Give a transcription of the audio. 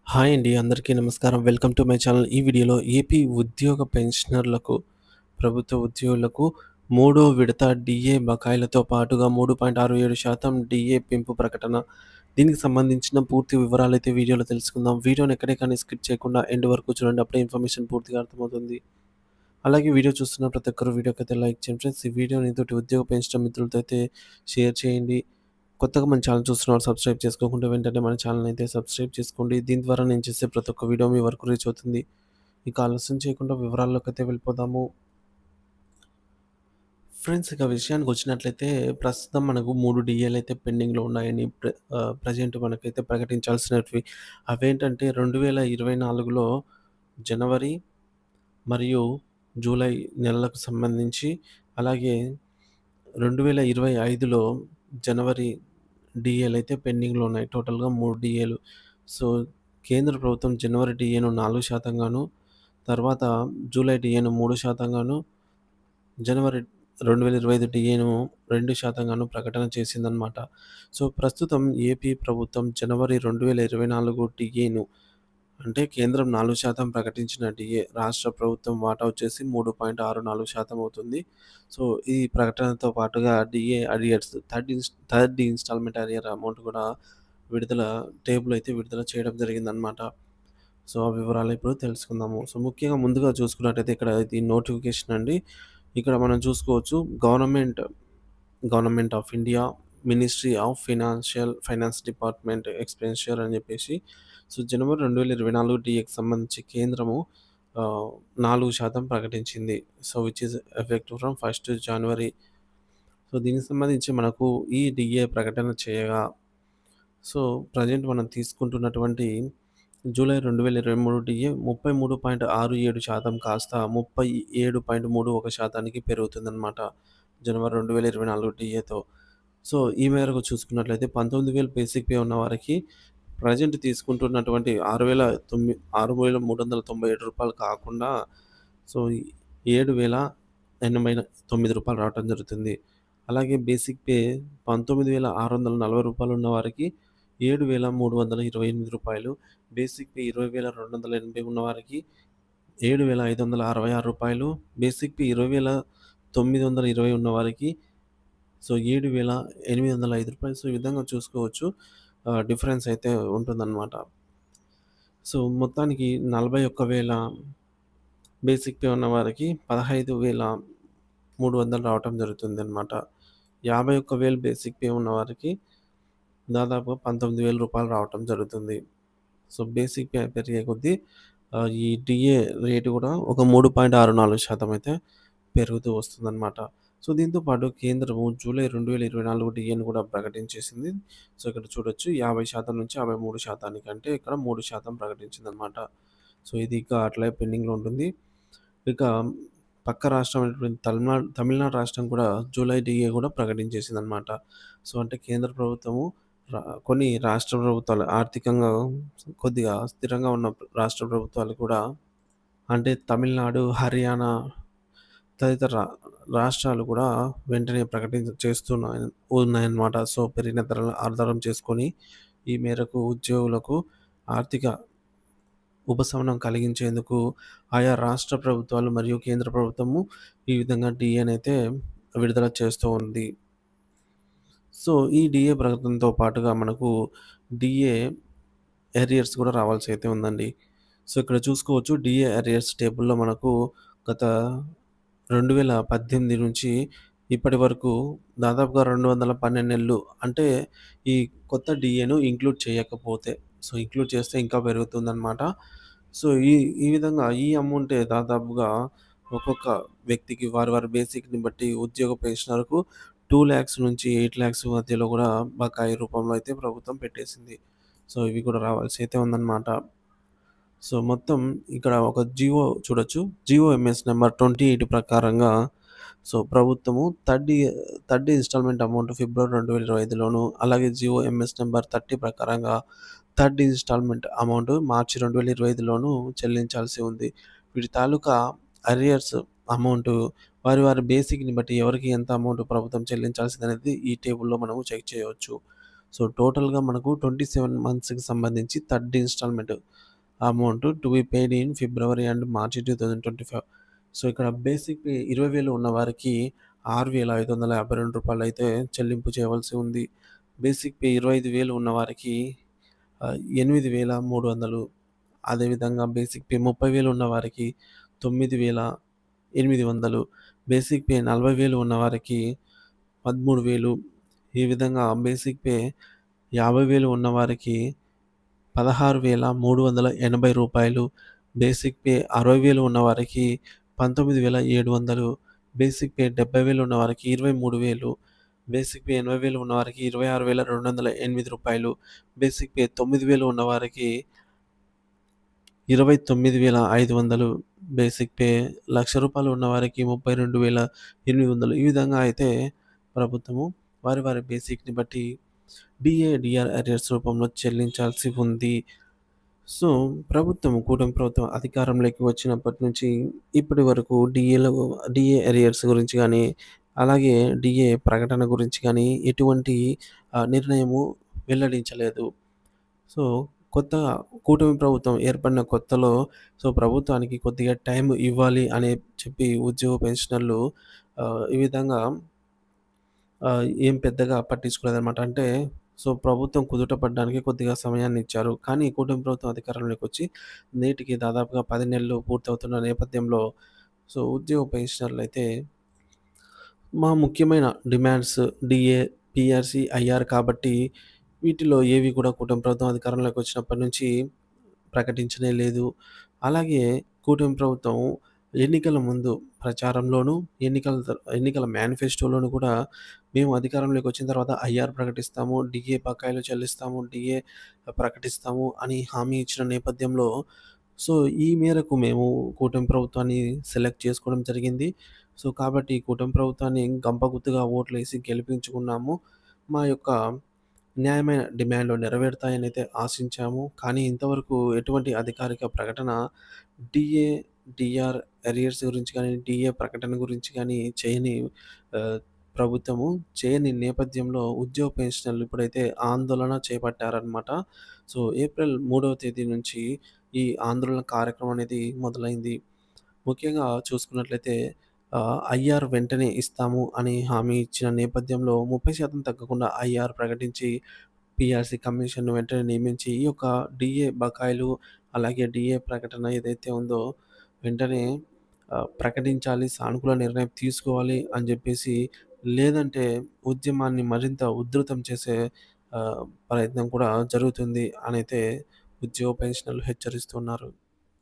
Hi అండి. అందరికీ నమస్కారం. Welcome to my channel. ఈ వీడియోలో ఏపీ ఉద్యోగ పెన్షనర్లకు, ప్రభుత్వ ఉద్యోగులకు మూడో విడత డీఏ బకాయిలతో పాటుగా 3.67% డీఏ పెంపు ప్రకటన. దీనికి సంబంధించిన పూర్తి వివరాలైతే వీడియోలో తెలుసుకుందాం. వీడియోని ఎక్కడే కానీ స్కిప్ చేయకుండా ఎండ్ వరకు చూడండి. అప్పుడే ఇన్ఫర్మేషన్ పూర్తిగా అర్థమవుతుంది. అలాగే వీడియో చూస్తున్న ప్రతి ఒక్కరు వీడియోకైతే లైక్ చేయండి ఫ్రెండ్స్. ఈ వీడియోని తోటి ఉద్యోగ పెన్షన్ మిత్రులతో అయితే షేర్ చేయండి. కొత్తగా మన ఛానల్ చూస్తున్నవారు సబ్స్క్రైబ్ చేసుకోకుంటే వెంటనే మన ఛానల్‌ని అయితే సబ్స్క్రైబ్ చేసుకోండి. దీని ద్వారా నేను చేసే ప్రతి ఒక్క వీడియో మీ వరకు రీచ్ అవుతుంది. ఇక ఆలస్యం చేయకుండా వివరాల్లోకైతే వెళ్ళిపోదాము. ఫ్రెండ్స్ ఇక విషయానికొచ్చినట్లయితే ప్రస్తుతం మనకు 3 డీఏలైతే పెండింగ్‌లో ఉన్నాయని ప్రెజెంట్ మనకైతే ప్రకటించాల్సినటివి. అవేంటంటే 2024లో జనవరి మరియు జూలై నెలలకు సంబంధించి, అలాగే 2025లో జనవరి డీఏలైతే పెండింగ్‌లో ఉన్నాయి. టోటల్‌గా 3 డీఏలు. సో, కేంద్ర ప్రభుత్వం జనవరి డీఏను 4% గాను, తర్వాత జూలై డీఏను 3% గాను, జనవరి 2025 డీఏను 2% గాను ప్రకటన చేసిందనమాట. సో, ప్రస్తుతం ఏపీ ప్రభుత్వం జనవరి 2024 డీఏను, అంటే కేంద్రం 4% ప్రకటించిన డీఏ, రాష్ట్ర ప్రభుత్వం వాటా వచ్చేసి 3.64% అవుతుంది. సో, ఈ ప్రకటనతో పాటుగా DA arrears third instalment arrear amount కూడా విడుదల టేబుల్ అయితే విడుదల చేయడం జరిగిందనమాట. సో, ఆ వివరాలు ఇప్పుడు తెలుసుకుందాము. సో, ముఖ్యంగా ముందుగా చూసుకున్నట్టయితే ఇక్కడ ఇది నోటిఫికేషన్ అండి. ఇక్కడ మనం చూసుకోవచ్చు government of India, ministry of finance department expenditure అని చెప్పేసి. సో, జనవరి 2024 డీఏకి సంబంధించి కేంద్రము 4% ప్రకటించింది. So, which is effective from 1 January. So, దీనికి సంబంధించి మనకు ఈ డీఏ ప్రకటన చేయగా, సో, ప్రెజెంట్ మనం తీసుకుంటున్నటువంటి జూలై 2023 డీఏ 33.67% కాస్త 37.31%కి పెరుగుతుందనమాట. జనవరి 2024 డీఏతో. సో, ఈ మేరకు చూసుకున్నట్లయితే 19,000 బేసిక్ పే ఉన్న వారికి ప్రెజెంట్ తీసుకుంటున్నటువంటి రూ. 6,397 కాకుండా, సో, రూ. 7,089 రావటం జరుగుతుంది. అలాగే బేసిక్ పే రూ. 19,640 ఉన్న వారికి రూ. 7,328, బేసిక్ పే 20,280 ఉన్నవారికి రూ. 7,566, బేసిక్ పే 20,920 ఉన్నవారికి సో, రూ. 7,805. సో, ఈ విధంగా చూసుకోవచ్చు. డిఫరెన్స్ అయితే ఉంటుందన్నమాట. సో, మొత్తానికి 41,000 బేసిక్ పే ఉన్నవారికి 15,300 రావటం జరుగుతుందన్నమాట. 51,000 బేసిక్ పే ఉన్నవారికి దాదాపుగా రూ. 19,000 రావటం జరుగుతుంది. సో, బేసిక్ పే పెరిగే కొద్దీ ఈ డీఏ రేటు కూడా ఒక 3.64% అయితే పెరుగుతూ వస్తుందన్నమాట. సో, దీంతో పాటు కేంద్రము జూలై 2024 డీఏను కూడా ప్రకటించేసింది. సో, ఇక్కడ చూడొచ్చు 50% నుంచి 53% అంటే ఇక్కడ 3% ప్రకటించిందన్నమాట. సో, ఇది ఇక అట్లే పెండింగ్‌లో ఉంటుంది. ఇక పక్క రాష్ట్రమైనటువంటి తమిళనాడు రాష్ట్రం కూడా జూలై డీఏ కూడా ప్రకటించేసిందన్నమాట. సో, అంటే కేంద్ర ప్రభుత్వము రా కొన్ని రాష్ట్ర ప్రభుత్వాలు ఆర్థికంగా కొద్దిగా స్థిరంగా ఉన్న రాష్ట్ర ప్రభుత్వాలు కూడా, అంటే తమిళనాడు, హర్యానా తదితర రాష్ట్రాలు కూడా వెంటనే ఉన్నాయన్నమాట. సో, పెరిగిన ధరలను ఆధారం చేసుకొని ఈ మేరకు ఉద్యోగులకు ఆర్థిక ఉపశమనం కలిగించేందుకు ఆయా రాష్ట్ర ప్రభుత్వాలు మరియు కేంద్ర ప్రభుత్వము ఈ విధంగా డీఏనైతే విడుదల చేస్తూ ఉంది. సో, ఈ డీఏ ప్రకటనతో పాటుగా మనకు డీఏ అరియర్స్ కూడా రావాల్సి అయితే ఉందండి. సో, ఇక్కడ చూసుకోవచ్చు డీఏ అరియర్స్ టేబుల్‌లో మనకు గత 2018 నుంచి ఇప్పటి వరకు దాదాపుగా 212 నెలలు, అంటే ఈ కొత్త డీఏను ఇంక్లూడ్ చేయకపోతే, సో, ఇంక్లూడ్ చేస్తే ఇంకా పెరుగుతుందనమాట. సో, ఈ ఈ విధంగా ఈ అమౌంటే దాదాపుగా ఒక్కొక్క వ్యక్తికి వారి బేసిక్‌ని బట్టి ఉద్యోగ పెన్షనర్‌కు 2,00,000 నుంచి 8,00,000 మధ్యలో కూడా బకాయి రూపంలో అయితే ప్రభుత్వం పెట్టేసింది. సో, ఇవి కూడా రావాల్సి అయితే ఉందన్నమాట. సో, మొత్తం ఇక్కడ ఒక జీవో చూడొచ్చు. జీవో ఎంఎస్ నంబర్ 28 ప్రకారంగా, సో, ప్రభుత్వము థర్డ్ ఇన్‌స్టాల్‌మెంట్ అమౌంట్ ఫిబ్రవరి 2025లోను, అలాగే జీవో ఎంఎస్ నంబర్ 30 ప్రకారంగా థర్డ్ ఇన్‌స్టాల్‌మెంట్ అమౌంట్ మార్చి 2025లోను చెల్లించాల్సి ఉంది. వీటి తాలూకా అరియర్స్ అమౌంటు వారి బేసిక్‌ని బట్టి ఎవరికి ఎంత అమౌంట్ ప్రభుత్వం చెల్లించాల్సిందనేది ఈ టేబుల్‌లో మనము చెక్ చేయవచ్చు. సో, టోటల్‌గా మనకు 27 మంత్స్‌కి సంబంధించి third instalment amount to be paid in February and March 2025. So, ఇక్కడ బేసిక్ పే 20,000 ఉన్నవారికి రూ. 6,552 అయితే చెల్లింపు చేయవలసి ఉంది. బేసిక్ పే 25,000 ఉన్నవారికి 8,300. అదేవిధంగా బేసిక్ పే 30,000 ఉన్నవారికి 9,800. బేసిక్ పే 40,000 ఉన్నవారికి 13,000. ఈ విధంగా బేసిక్ పే 50,000 ఉన్నవారికి రూ. 16,380. బేసిక్ పే 60,000 ఉన్నవారికి 19,700. బేసిక్ పే 70,000 ఉన్నవారికి 23,000. బేసిక్ పే 80,000 ఉన్నవారికి రూ. 26,208. బేసిక్ పే 9,000 ఉన్నవారికి 29,500. బేసిక్ పే రూ. 1,00,000 ఉన్నవారికి 32,800. ఈ విధంగా అయితే ప్రభుత్వము వారి బేసిక్‌ని బట్టి డీఏ, డీఆర్ అరియర్స్ రూపంలో చెల్లించాల్సి ఉంది. సో, కూటమి ప్రభుత్వం అధికారంలోకి వచ్చినప్పటి నుంచి ఇప్పటి వరకు డీఏ అరియర్స్ గురించి గానీ, అలాగే డీఏ ప్రకటన గురించి గానీ ఎటువంటి నిర్ణయము వెల్లడించలేదు. సో, కొత్తగా కూటమి ప్రభుత్వం ఏర్పడిన కొత్తలో ప్రభుత్వానికి కొద్దిగా టైం ఇవ్వాలి అని చెప్పి ఉద్యోగ పెన్షనర్లు ఈ విధంగా ఏం పెద్దగా పట్టించుకోలేదనమాట. అంటే ప్రభుత్వం కుదుట పడడానికి కొద్దిగా సమయాన్నిచ్చారు. కానీ కూటమి ప్రభుత్వం అధికారంలోకొచ్చి నేటికి దాదాపుగా 10 నెలలు పూర్తవుతున్న నేపథ్యంలో ఉద్యోగ పెన్షనర్లయితే మా ముఖ్యమైన డిమాండ్స్ డీఏ, పీఆర్సీ, ఐఆర్ కాబట్టి వీటిలో ఏవి కూడా కూటమి ప్రభుత్వం అధికారంలోకి వచ్చినప్పటి నుంచి ప్రకటించనే లేదు. అలాగే కూటమి ప్రభుత్వం ఎన్నికల ముందు ప్రచారంలోనూ, ఎన్నికల మేనిఫెస్టోలోను కూడా మేము అధికారంలోకి వచ్చిన తర్వాత ఐఆర్ ప్రకటిస్తాము, డీఏ బకాయిలు చెల్లిస్తాము, డీఏ ప్రకటిస్తాము అని హామీ ఇచ్చిన నేపథ్యంలో ఈ మేరకు మేము కూటమి ప్రభుత్వాన్ని సెలెక్ట్ చేసుకోవడం జరిగింది. కాబట్టి కూటమి ప్రభుత్వాన్ని గంపగుత్తుగా ఓట్లేసి గెలిపించుకున్నాము. మా యొక్క న్యాయమైన డిమాండ్‌లు నెరవేరుతాయనైతే ఆశించాము. కానీ ఇంతవరకు ఎటువంటి అధికారిక ప్రకటన డీఏ, డీఆర్ అరియర్స్ గురించి గానీ, డీఏ ప్రకటన గురించి గానీ ఆహ్, ప్రభుత్వము చేయని నేపథ్యంలో ఉద్యోగ పెన్షనర్లు ఇప్పుడైతే ఆందోళన చేపట్టారనమాట. ఏప్రిల్ 3వ తేదీ నుంచి ఈ ఆందోళన కార్యక్రమం అనేది మొదలైంది. ముఖ్యంగా చూసుకున్నట్లయితే ఐఆర్ వెంటనే ఇస్తాము అని హామీ ఇచ్చిన నేపథ్యంలో 30% తగ్గకుండా ఐఆర్ ప్రకటించి, పీఆర్సీ కమిషన్‌ను వెంటనే నియమించి, ఈ యొక్క డీఏ బకాయిలు, అలాగే డీఏ ప్రకటన ఏదైతే ఉందో వెంటనే ప్రకటించాలి, సానుకూల నిర్ణయం తీసుకోవాలి అని జెప్పేసి, లేదంటే ఉద్యమాన్ని మరింత ఉధృతం చేసే ప్రయత్నం కూడా జరుగుతుంది అనైతే ఉద్యోగ పెన్షనర్లు హెచ్చరిస్తున్నారు.